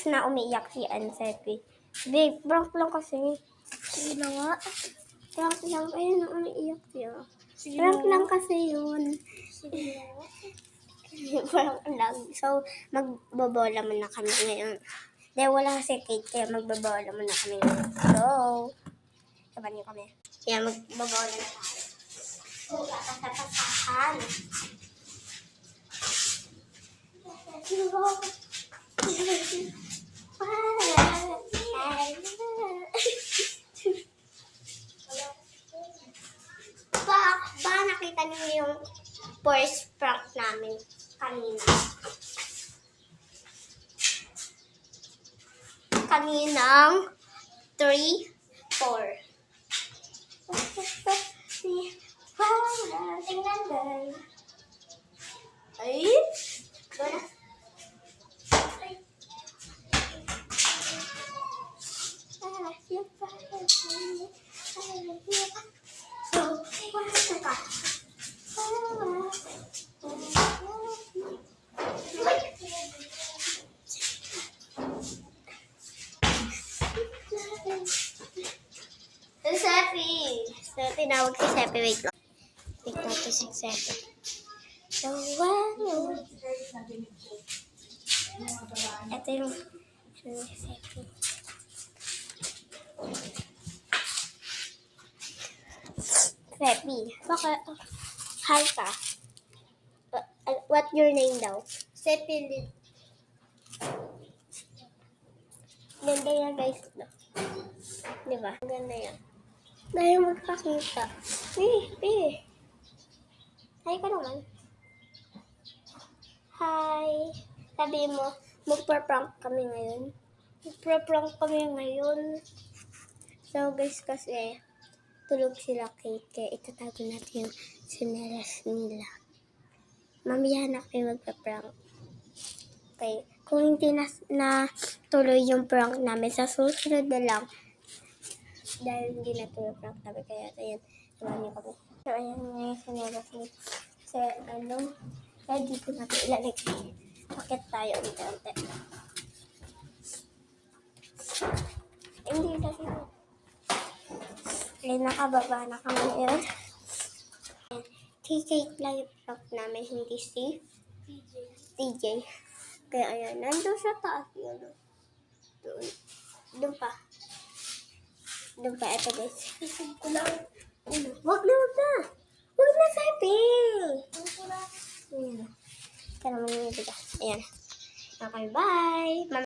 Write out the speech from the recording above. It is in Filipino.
next na umiiyak si Ansepi. Babe, prank lang kasi. Sige na nga. Prank lang. Ayun, umiiyak siya. Sige Prank na lang nga. kasi yun. Sige na nga. Prank lang. So, magbobola muna kami ngayon. Dahil wala kasi cake, kaya magbobola muna kami ngayon. So, saban niyo kami. Kaya magbobola na tayo. So, papasahan. Ba nakita niyo yung first prank namin kanina? Kaninang 3, 4. Tingnan guys. Ay! Doon. Tinawag si Sepi. Wait lang. Wait natin si Sepi. So, wow. Ito yung si Sepi. Sepi. Baka, hi ka. What your name daw? Sepi Lid. Ganda yan guys. No? Diba? Ganda yan. Dahil magpakita. Hi ka naman. Hi. Sabi mo, magpa-prank kami ngayon. Magpa-prank kami ngayon. So guys, kasi tulog sila kaya itatago natin yung sinelas nila. Mamaya na kayo magpa-prank. Okay. Kung hindi na tuloy yung prank namin, sa susunod na lang. Dahil hindi na tuloy prank namin, kaya ayan, naman niyo kami. So ayan nga yung sinelas ni kaya dito natin ilalagay. Pakit tayo unti-unti. Hindi kasi ay nakababa na kami ngayon. TJ lang yung prank namin, hindi si TJ. Kaya ayan, nandun sa taas yun. Doon pa. Ito guys. Wag na. Wag na, Sepi. Ayan. Tara mo yung bigas. Ayan. Okay, bye.